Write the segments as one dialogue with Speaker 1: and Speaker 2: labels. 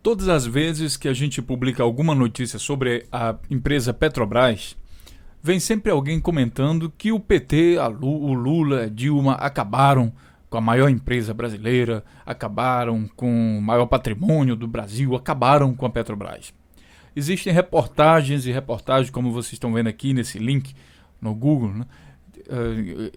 Speaker 1: Todas as vezes que a gente publica alguma notícia sobre a empresa Petrobras, vem sempre alguém comentando que o PT, o Lula, a Dilma acabaram com a maior empresa brasileira, acabaram com o maior patrimônio do Brasil, acabaram com a Petrobras. Existem reportagens e reportagens, como vocês estão vendo aqui nesse link no Google, né?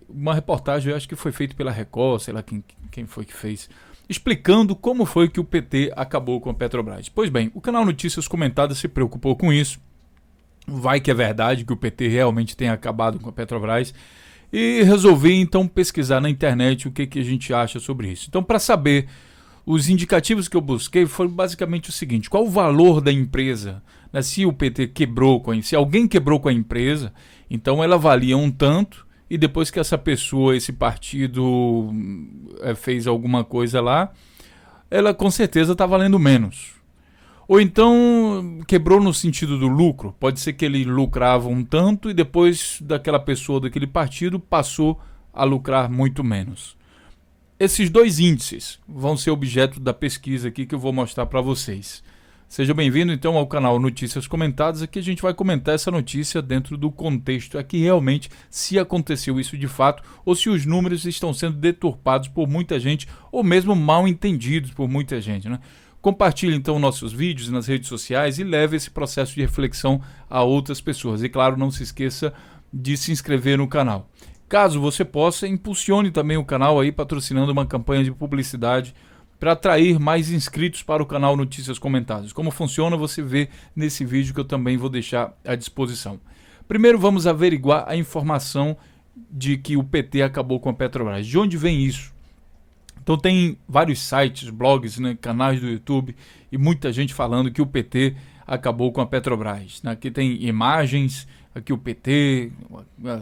Speaker 1: Uma reportagem, eu acho que foi feita pela Record, sei lá quem foi que fez, explicando como foi que o PT acabou com a Petrobras. Pois bem, o canal Notícias Comentadas se preocupou com isso. Vai que é verdade que o PT realmente tem acabado com a Petrobras. E resolvi então pesquisar na internet o que a gente acha sobre isso. Então, para saber, os indicativos que eu busquei foram basicamente o seguinte: qual o valor da empresa? Se o PT quebrou se alguém quebrou com a empresa, então ela valia um tanto, e depois que essa pessoa, esse partido fez alguma coisa lá, ela com certeza está valendo menos. Ou então quebrou no sentido do lucro. Pode ser que ele lucrava um tanto e depois daquela pessoa, daquele partido, passou a lucrar muito menos. Esses dois índices vão ser objeto da pesquisa aqui que eu vou mostrar para vocês. Seja bem-vindo então ao canal Notícias Comentadas. Aqui a gente vai comentar essa notícia dentro do contexto aqui realmente se aconteceu isso de fato ou se os números estão sendo deturpados por muita gente ou mesmo mal entendidos por muita gente, né? Compartilhe então nossos vídeos nas redes sociais e leve esse processo de reflexão a outras pessoas. E claro, não se esqueça de se inscrever no canal. Caso você possa, impulsione também o canal aí patrocinando uma campanha de publicidade para atrair mais inscritos para o canal Notícias Comentadas. Como funciona, você vê nesse vídeo que eu também vou deixar à disposição. Primeiro vamos averiguar a informação de que o PT acabou com a Petrobras. De onde vem isso? Então tem vários sites, blogs, né, canais do YouTube e muita gente falando que o PT acabou com a Petrobras. Aqui tem imagens, aqui o PT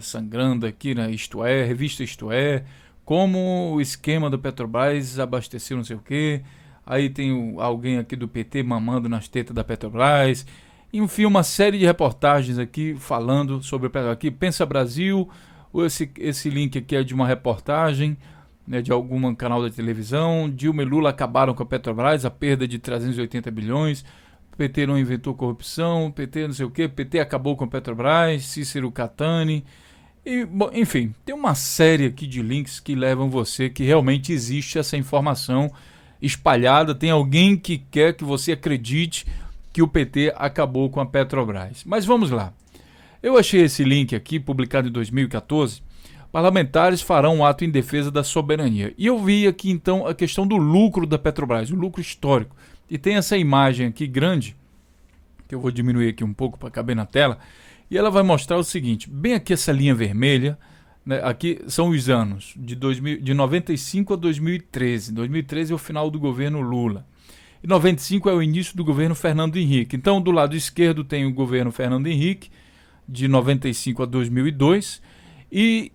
Speaker 1: sangrando aqui, né, Isto É, revista Isto É, como o esquema do Petrobras abasteceu não sei o quê. Aí tem alguém aqui do PT mamando nas tetas da Petrobras. Enfim, uma série de reportagens aqui falando sobre o Petrobras. Aqui, Pensa Brasil, esse link aqui é de uma reportagem, né, de algum canal da televisão. Dilma e Lula acabaram com a Petrobras, a perda de 380 bilhões. O PT não inventou corrupção, o PT não sei o quê, o PT acabou com a Petrobras, Cícero Catani. E, bom, enfim, tem uma série aqui de links que levam você que realmente existe essa informação espalhada. Tem alguém que quer que você acredite que o PT acabou com a Petrobras. Mas vamos lá. Eu achei esse link aqui, publicado em 2014. Parlamentares farão um ato em defesa da soberania. E eu vi aqui então a questão do lucro da Petrobras, o lucro histórico. E tem essa imagem aqui grande, que eu vou diminuir aqui um pouco para caber na tela. E ela vai mostrar o seguinte: bem aqui essa linha vermelha, né, aqui são os anos de 95 a 2013. 2013 é o final do governo Lula. E 95 é o início do governo Fernando Henrique. Então, do lado esquerdo tem o governo Fernando Henrique, de 95 a 2002. E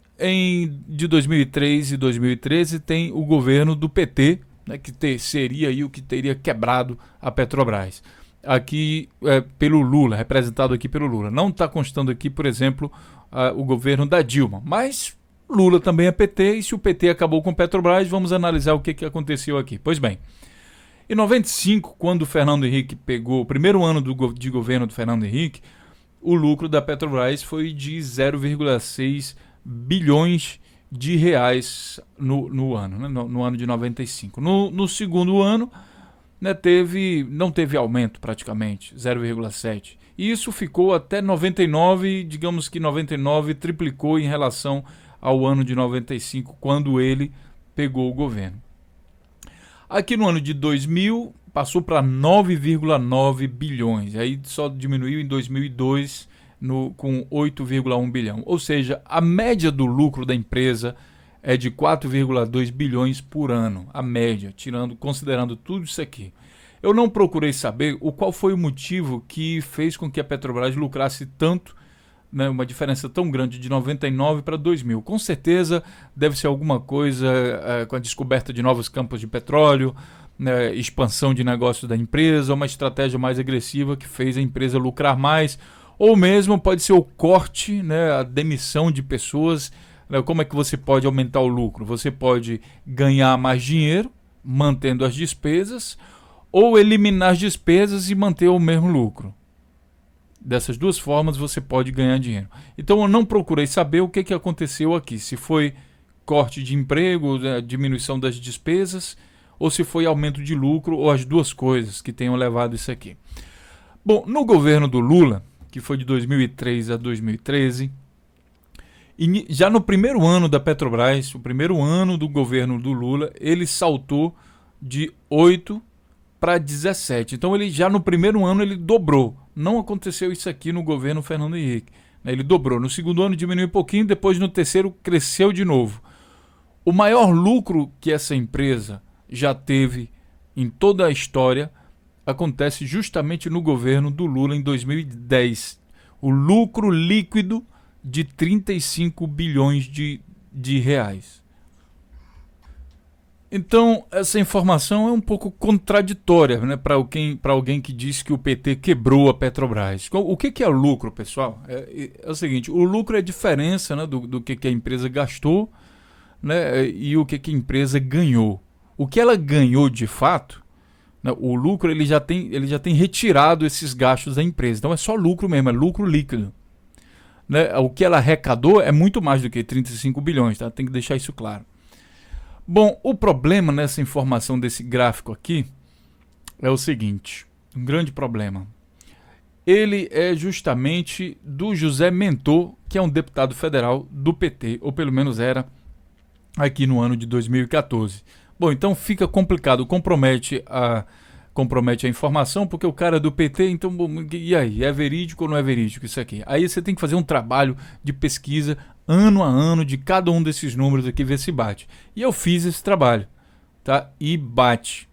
Speaker 1: de 2003 e 2013 tem o governo do PT, né, que seria aí o que teria quebrado a Petrobras. Aqui pelo Lula, representado aqui pelo Lula. Não está constando aqui, por exemplo, o governo da Dilma, mas Lula também é PT, e se o PT acabou com Petrobras, vamos analisar o que aconteceu aqui. Pois bem, em 95, quando o Fernando Henrique pegou o primeiro ano de governo do Fernando Henrique, o lucro da Petrobras foi de 0,6 bilhões de reais no ano, né, no ano de 95. No segundo ano, né, não teve aumento praticamente, 0,7. E isso ficou até 99, digamos que 99 triplicou em relação ao ano de 95, quando ele pegou o governo. Aqui no ano de 2000, passou para 9,9 bilhões, aí só diminuiu em 2002 com 8,1 bilhão. Ou seja, a média do lucro da empresa é de 4,2 bilhões por ano, a média, considerando tudo isso aqui. Eu não procurei saber qual foi o motivo que fez com que a Petrobras lucrasse tanto, né, uma diferença tão grande de 99 para 2000. Com certeza deve ser alguma coisa com a descoberta de novos campos de petróleo, né, expansão de negócio da empresa, uma estratégia mais agressiva que fez a empresa lucrar mais, ou mesmo pode ser o corte, né, a demissão de pessoas. Como é que você pode aumentar o lucro? Você pode ganhar mais dinheiro, mantendo as despesas, ou eliminar as despesas e manter o mesmo lucro. Dessas duas formas você pode ganhar dinheiro. Então eu não procurei saber o que aconteceu aqui. Se foi corte de emprego, diminuição das despesas, ou se foi aumento de lucro, ou as duas coisas que tenham levado isso aqui. Bom, no governo do Lula, que foi de 2003 a 2013, já no primeiro ano da Petrobras, o primeiro ano do governo do Lula, ele saltou de 8 para 17. Então ele já no primeiro ano ele dobrou. Não aconteceu isso aqui no governo Fernando Henrique. Ele dobrou. No segundo ano diminuiu um pouquinho, depois no terceiro cresceu de novo. O maior lucro que essa empresa já teve em toda a história acontece justamente no governo do Lula em 2010. O lucro líquido de 35 bilhões de reais. Então, essa informação é um pouco contraditória, né, para alguém que diz que o PT quebrou a Petrobras. O que é o lucro, pessoal? É o seguinte, o lucro é a diferença, né, do que a empresa gastou, né, e o que a empresa ganhou. O que ela ganhou de fato, né, o lucro ele já tem retirado esses gastos da empresa. Então é só lucro mesmo, é lucro líquido. Né? O que ela arrecadou é muito mais do que 35 bilhões, tá? Tem que deixar isso claro. Bom, o problema nessa informação desse gráfico aqui é o seguinte, um grande problema. Ele é justamente do José Mentor, que é um deputado federal do PT, ou pelo menos era aqui no ano de 2014. Bom, então fica complicado, compromete a informação, porque o cara é do PT, então, e aí, é verídico ou não é verídico isso aqui? Aí você tem que fazer um trabalho de pesquisa ano a ano de cada um desses números aqui, ver se bate. E eu fiz esse trabalho, tá? E bate.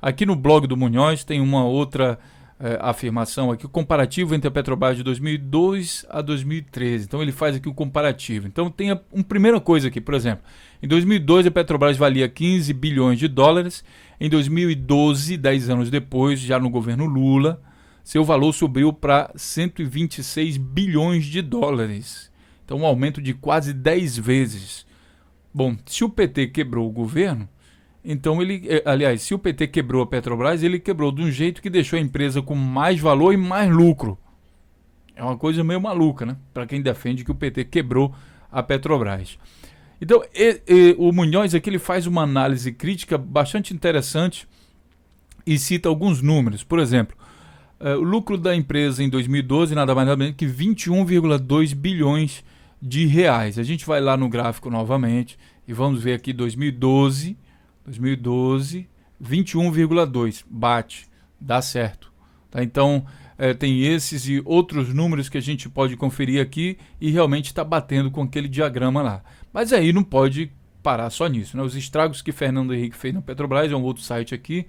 Speaker 1: Aqui no blog do Munhoz tem uma outra afirmação aqui, o comparativo entre a Petrobras de 2002 a 2013. Então ele faz aqui o comparativo. Então tem uma primeira coisa aqui, por exemplo, em 2002 a Petrobras valia 15 bilhões de dólares, em 2012, 10 anos depois, já no governo Lula, seu valor subiu para 126 bilhões de dólares. Então um aumento de quase 10 vezes. Bom, se o PT quebrou o governo, então se o PT quebrou a Petrobras, ele quebrou de um jeito que deixou a empresa com mais valor e mais lucro. É uma coisa meio maluca, né? Para quem defende que o PT quebrou a Petrobras. Então, o Munhoz aqui ele faz uma análise crítica bastante interessante e cita alguns números. Por exemplo, o lucro da empresa em 2012 nada mais nada menos que 21,2 bilhões de reais. A gente vai lá no gráfico novamente e vamos ver aqui 2012, 21,2, bate, dá certo. Tá? Então, tem esses e outros números que a gente pode conferir aqui e realmente está batendo com aquele diagrama lá. Mas aí não pode parar só nisso, né? Os estragos que Fernando Henrique fez na Petrobras, é um outro site aqui,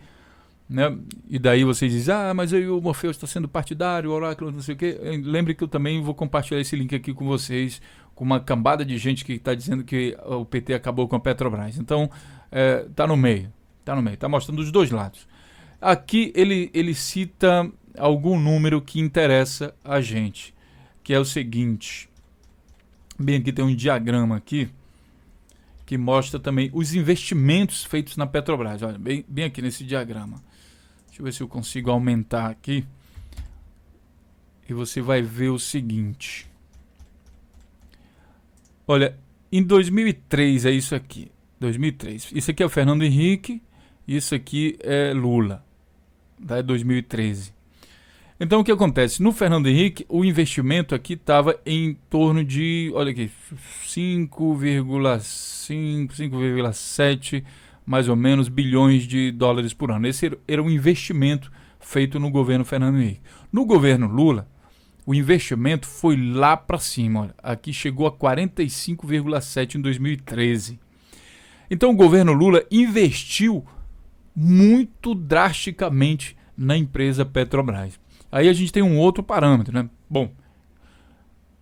Speaker 1: né? E daí vocês dizem, mas aí o Morpheus está sendo partidário, o Oráculo, não sei o quê. Lembre que eu também vou compartilhar esse link aqui com vocês, com uma cambada de gente que está dizendo que o PT acabou com a Petrobras. Então, tá no meio, tá mostrando os dois lados. Aqui ele cita algum número que interessa a gente, que é o seguinte. Bem, aqui tem um diagrama aqui que mostra também os investimentos feitos na Petrobras. Olha, bem aqui nesse diagrama. Deixa eu ver se eu consigo aumentar aqui. E você vai ver o seguinte. Olha, em 2003 é isso aqui. 2003. Isso aqui é o Fernando Henrique, isso aqui é Lula. É 2013. Então o que acontece? No Fernando Henrique, o investimento aqui estava em torno de, olha aqui, 5,5, 5,7 mais ou menos bilhões de dólares por ano. Esse era um investimento feito no governo Fernando Henrique. No governo Lula, o investimento foi lá para cima. Olha, aqui chegou a 45,7 em 2013. Então o governo Lula investiu muito drasticamente na empresa Petrobras. Aí a gente tem um outro parâmetro, né? Bom,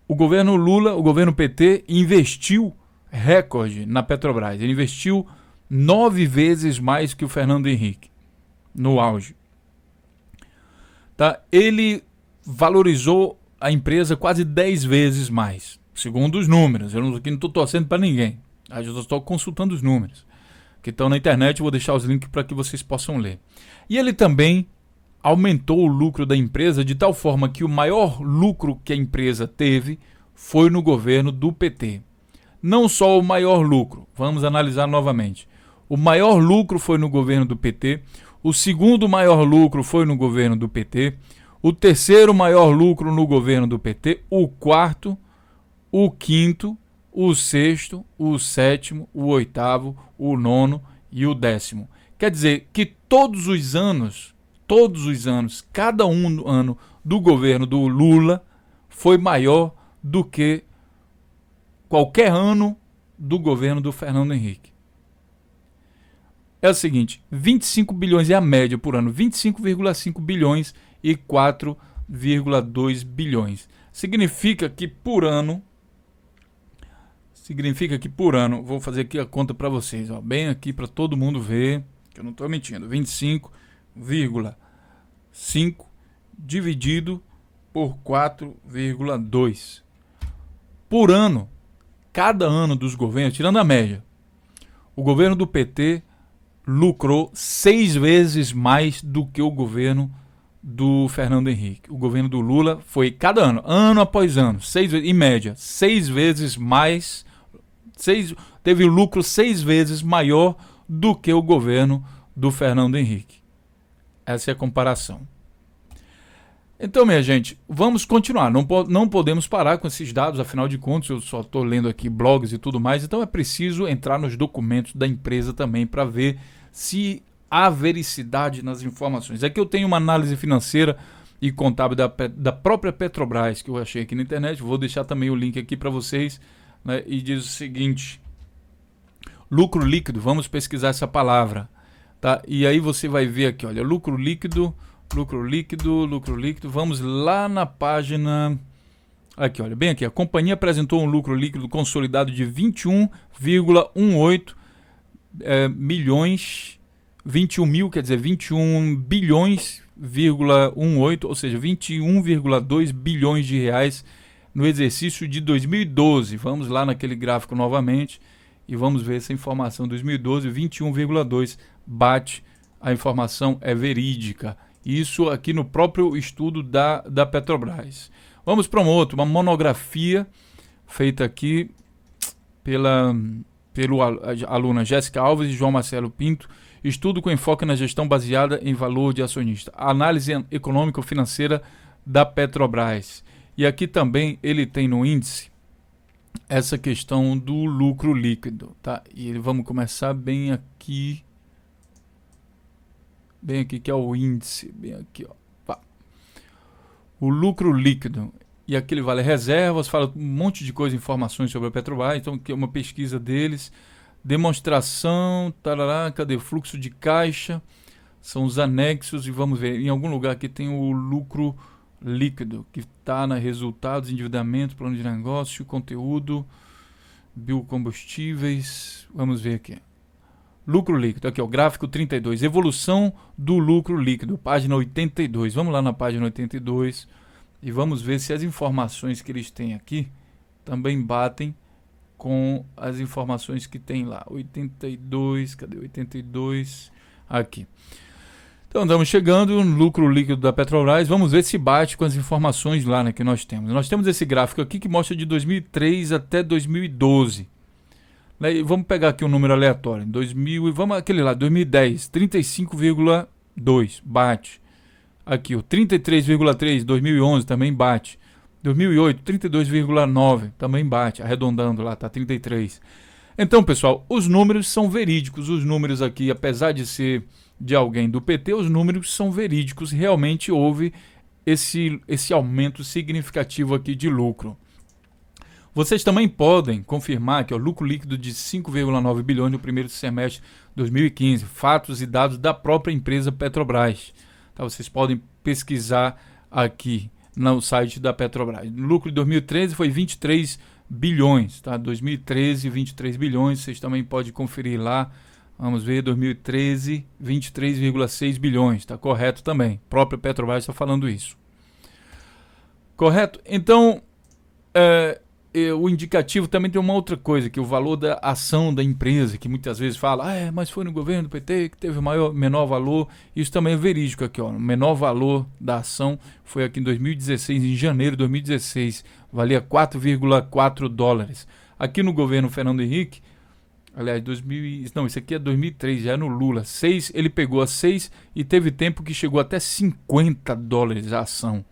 Speaker 1: o governo Lula, o governo PT, investiu recorde na Petrobras. Ele investiu 9 vezes mais que o Fernando Henrique, no auge. Tá? Ele valorizou a empresa quase 10 vezes mais, segundo os números. Eu não estou torcendo para ninguém. Eu estou consultando os números. que estão na internet. Eu vou deixar os links para que vocês possam ler. E ele também aumentou o lucro da empresa de tal forma que o maior lucro que a empresa teve foi no governo do PT. Não só o maior lucro, vamos analisar novamente. O maior lucro foi no governo do PT, o segundo maior lucro foi no governo do PT, o terceiro maior lucro no governo do PT, o quarto, o quinto, o sexto, o sétimo, o oitavo, o nono e o décimo. Quer dizer que todos os anos, cada ano do governo do Lula foi maior do que qualquer ano do governo do Fernando Henrique. É o seguinte, 25 bilhões é a média por ano, 25,5 bilhões e 4,2 bilhões. Significa que por ano, vou fazer aqui a conta para vocês, ó, bem aqui para todo mundo ver, que eu não estou mentindo, 25,5 dividido por 4,2. Por ano, cada ano dos governos, tirando a média, o governo do PT lucrou 6 vezes mais do que o governo do Fernando Henrique. O governo do Lula foi cada ano, ano após ano, em média, 6 vezes mais, teve lucro 6 vezes maior do que o governo do Fernando Henrique. Essa é a comparação. Então, minha gente, vamos continuar. Não podemos parar com esses dados, afinal de contas, eu só estou lendo aqui blogs e tudo mais, então é preciso entrar nos documentos da empresa também para ver se há vericidade nas informações. Aqui eu tenho uma análise financeira e contábil da própria Petrobras, que eu achei aqui na internet, vou deixar também o link aqui para vocês, né, e diz o seguinte: lucro líquido, vamos pesquisar essa palavra, tá? E aí você vai ver aqui, olha, lucro líquido, vamos lá na página, aqui, olha, bem aqui, a companhia apresentou um lucro líquido consolidado de 21,18 milhões, 21 bilhões,18, ou seja, 21,2 bilhões de reais no exercício de 2012. Vamos lá naquele gráfico novamente e vamos ver essa informação. 2012, 21,2 bate, a informação é verídica. Isso aqui no próprio estudo da Petrobras. Vamos para uma monografia feita aqui pelo aluna Jéssica Alves e João Marcelo Pinto. Estudo com enfoque na gestão baseada em valor de acionista. Análise econômico-financeira da Petrobras. E aqui também ele tem no índice essa questão do lucro líquido, tá? E vamos começar bem aqui que é o índice, bem aqui, ó. Pá. O lucro líquido, e aqui ele vale reservas, fala um monte de coisa, informações sobre a Petrobras, então aqui é uma pesquisa deles, demonstração, tarará, cadê o fluxo de caixa, são os anexos, e vamos ver, em algum lugar aqui tem o lucro líquido, que está na resultados, endividamento, plano de negócio, conteúdo, biocombustíveis, vamos ver aqui. Lucro líquido, aqui ó, gráfico 32, evolução do lucro líquido, página 82. Vamos lá na página 82 e vamos ver se as informações que eles têm aqui também batem com as informações que tem lá. 82, cadê 82? Aqui. Então estamos chegando no lucro líquido da Petrobras, vamos ver se bate com as informações lá, né, que nós temos. Nós temos esse gráfico aqui que mostra de 2003 até 2012. Vamos pegar aqui um número aleatório, 2000, vamos aquele lá, 2010, 35,2, bate. Aqui o 33,3, 2011 também bate. 2008, 32,9, também bate, arredondando lá, tá 33. Então, pessoal, os números são verídicos, os números aqui, apesar de ser de alguém do PT, os números são verídicos, realmente houve esse aumento significativo aqui de lucro. Vocês também podem confirmar que o lucro líquido de 5,9 bilhões no primeiro semestre de 2015, fatos e dados da própria empresa Petrobras. Tá, vocês podem pesquisar aqui no site da Petrobras. O lucro de 2013 foi 23 bilhões, tá? 2013, 23 bilhões, vocês também podem conferir lá. Vamos ver, 2013, 23,6 bilhões, tá correto também. A própria Petrobras está falando isso. Correto? Então, o indicativo também tem uma outra coisa, que o valor da ação da empresa, que muitas vezes fala, mas foi no governo do PT que teve o menor valor. Isso também é verídico aqui, ó. O menor valor da ação foi aqui em 2016, em janeiro de 2016, valia 4,4 dólares. Aqui no governo Fernando Henrique, aliás, isso aqui é 2003, já é no Lula, 6, ele pegou a 6 e teve tempo que chegou até 50 dólares a ação.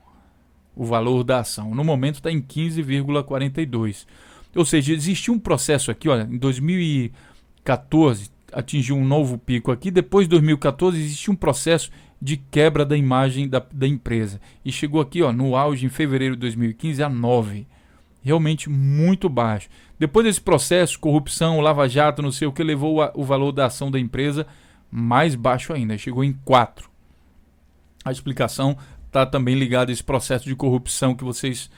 Speaker 1: O valor da ação. No momento está em 15,42. Ou seja, existiu um processo aqui, olha, em 2014 atingiu um novo pico aqui, depois de 2014 existiu um processo de quebra da imagem da empresa. E chegou aqui, ó, no auge em fevereiro de 2015 a 9. Realmente muito baixo. Depois desse processo, corrupção, lava-jato, não sei o que, levou o valor da ação da empresa mais baixo ainda, chegou em 4. A explicação está também ligado a esse processo de corrupção que vocês,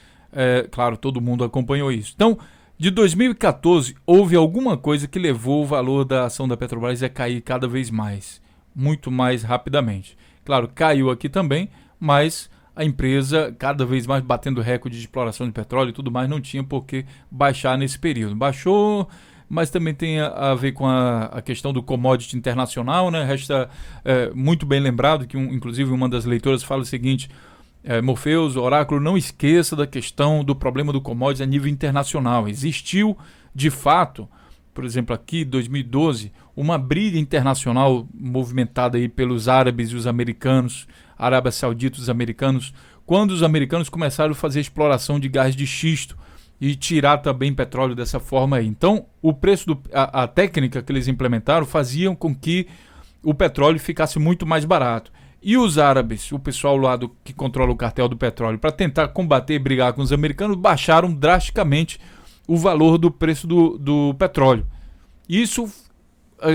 Speaker 1: claro, todo mundo acompanhou isso. Então, de 2014, houve alguma coisa que levou o valor da ação da Petrobras a cair cada vez mais, muito mais rapidamente. Claro, caiu aqui também, mas a empresa cada vez mais batendo recorde de exploração de petróleo e tudo mais, não tinha por que baixar nesse período. Baixou, mas também tem a ver com a questão do commodity internacional, né? Resta muito bem lembrado que, inclusive, uma das leitoras fala o seguinte, Morpheus, Oráculo, não esqueça da questão do problema do commodity a nível internacional. Existiu, de fato, por exemplo, aqui, em 2012, uma briga internacional movimentada aí pelos árabes e os americanos, Arábia Saudita e os americanos, quando os americanos começaram a fazer exploração de gás de xisto e tirar também petróleo dessa forma aí. Então, o preço, a técnica que eles implementaram faziam com que o petróleo ficasse muito mais barato. E os árabes, o pessoal lá que controla o cartel do petróleo, para tentar combater e brigar com os americanos, baixaram drasticamente o valor do preço do petróleo.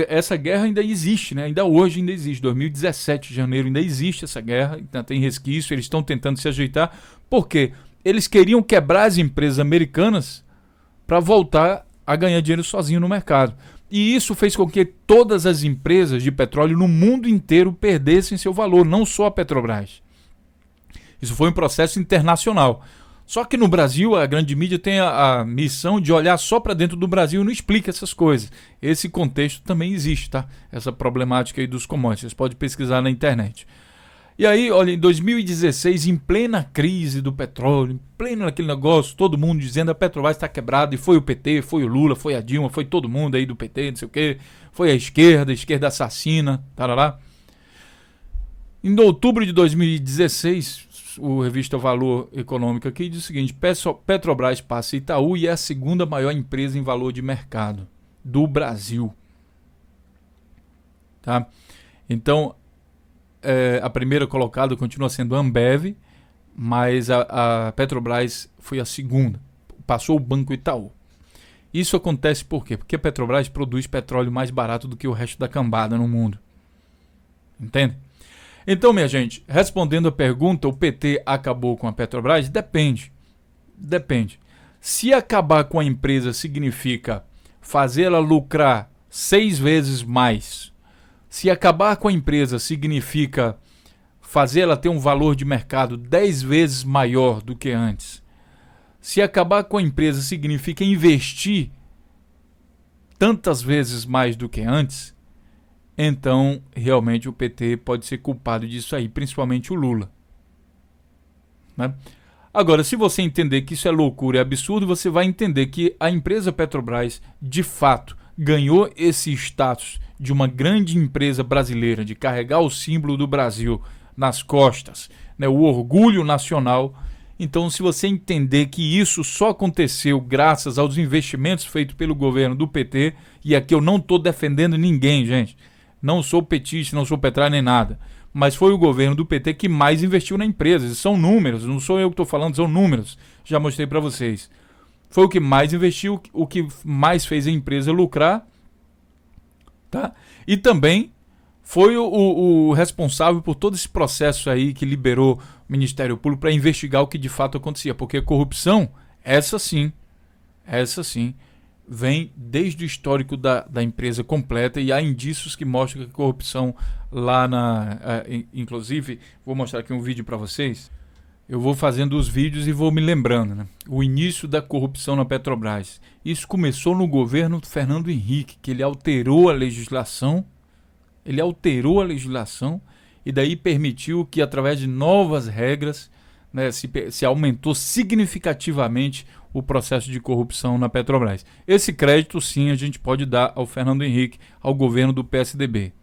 Speaker 1: Essa guerra ainda existe, né? Ainda hoje ainda existe. 2017 de janeiro ainda existe essa guerra, ainda tem resquício, eles estão tentando se ajeitar. Por quê? Eles queriam quebrar as empresas americanas para voltar a ganhar dinheiro sozinho no mercado. E isso fez com que todas as empresas de petróleo no mundo inteiro perdessem seu valor, não só a Petrobras. Isso foi um processo internacional. Só que no Brasil, a grande mídia tem a missão de olhar só para dentro do Brasil e não explica essas coisas. Esse contexto também existe, tá? Essa problemática aí dos commodities. Vocês podem pesquisar na internet. E aí, olha, em 2016, em plena crise do petróleo, em pleno aquele negócio, todo mundo dizendo a Petrobras está quebrada, e foi o PT, foi o Lula, foi a Dilma, foi todo mundo aí do PT, não sei o quê, foi a esquerda assassina, tarará. Em outubro de 2016, o revista Valor Econômico aqui diz o seguinte, Petrobras passa Itaú e é a segunda maior empresa em valor de mercado do Brasil. Tá? Então, a primeira colocada continua sendo a Ambev, mas a Petrobras foi a segunda, passou o Banco Itaú. Isso acontece por quê? Porque a Petrobras produz petróleo mais barato do que o resto da cambada no mundo. Entende? Então, minha gente, respondendo a pergunta, o PT acabou com a Petrobras? Depende. Se acabar com a empresa significa fazê-la lucrar 6 vezes mais, se acabar com a empresa significa fazê-la ter um valor de mercado 10 vezes maior do que antes, se acabar com a empresa significa investir tantas vezes mais do que antes, então realmente o PT pode ser culpado disso aí, principalmente o Lula. Né? Agora, se você entender que isso é loucura e absurdo, você vai entender que a empresa Petrobras, de fato, ganhou esse status de uma grande empresa brasileira, de carregar o símbolo do Brasil nas costas, né, o orgulho nacional. Então, se você entender que isso só aconteceu graças aos investimentos feitos pelo governo do PT, e aqui eu não estou defendendo ninguém, gente, não sou petista, não sou petralha nem nada, mas foi o governo do PT que mais investiu na empresa. São números, não sou eu que estou falando, são números, já mostrei para vocês. Foi o que mais investiu, o que mais fez a empresa lucrar, tá? E também foi o responsável por todo esse processo aí que liberou o Ministério Público para investigar o que de fato acontecia, porque a corrupção, essa sim, vem desde o histórico da empresa completa, e há indícios que mostram que a corrupção lá inclusive, vou mostrar aqui um vídeo para vocês. eu vou fazendo os vídeos e vou me lembrando, né? O início da corrupção na Petrobras. Isso começou no governo do Fernando Henrique, que ele alterou a legislação. E daí permitiu que, através de novas regras, né, se aumentou significativamente o processo de corrupção na Petrobras. Esse crédito, sim, a gente pode dar ao Fernando Henrique, ao governo do PSDB.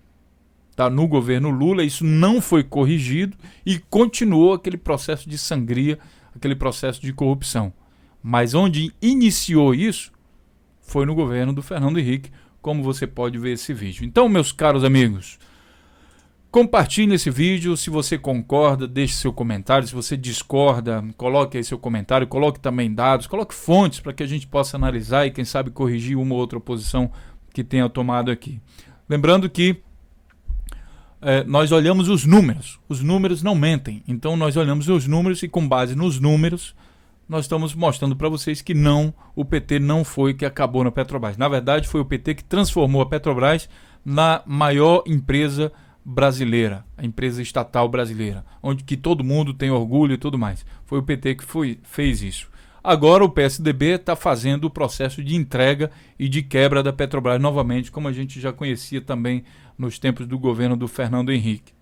Speaker 1: Tá? No governo Lula, isso não foi corrigido e continuou aquele processo de sangria, aquele processo de corrupção. Mas onde iniciou isso foi no governo do Fernando Henrique, como você pode ver esse vídeo. Então, meus caros amigos, compartilhe esse vídeo. Se você concorda, deixe seu comentário. Se você discorda, coloque aí seu comentário. Coloque também dados, coloque fontes para que a gente possa analisar e, quem sabe, corrigir uma ou outra posição que tenha tomado aqui. Lembrando que nós olhamos os números não mentem, então nós olhamos os números e, com base nos números, nós estamos mostrando para vocês que não, o PT não foi que acabou na Petrobras. Na verdade, foi o PT que transformou a Petrobras na maior empresa brasileira, a empresa estatal brasileira, onde que todo mundo tem orgulho e tudo mais. Foi o PT que fez isso. Agora o PSDB está fazendo o processo de entrega e de quebra da Petrobras novamente, como a gente já conhecia também nos tempos do governo do Fernando Henrique.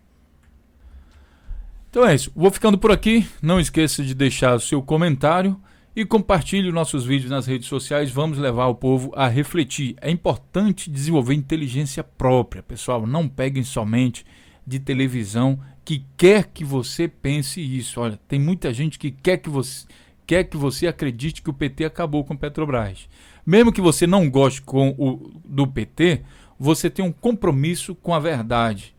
Speaker 1: Então é isso. Vou ficando por aqui. Não esqueça de deixar o seu comentário e compartilhe nossos vídeos nas redes sociais. Vamos levar o povo a refletir. É importante desenvolver inteligência própria, pessoal. Não peguem somente de televisão que quer que você pense isso. Olha, tem muita gente que quer que você acredite que o PT acabou com a Petrobras. Mesmo que você não goste do PT, você tem um compromisso com a verdade.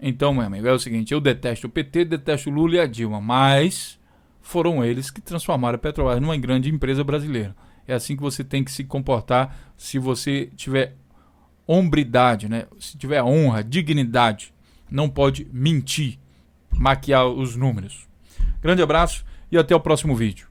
Speaker 1: Então, meu amigo, é o seguinte, eu detesto o PT, detesto o Lula e a Dilma, mas foram eles que transformaram a Petrobras numa grande empresa brasileira. É assim que você tem que se comportar se você tiver hombridade, né? Se tiver honra, dignidade. Não pode mentir, maquiar os números. Grande abraço e até o próximo vídeo.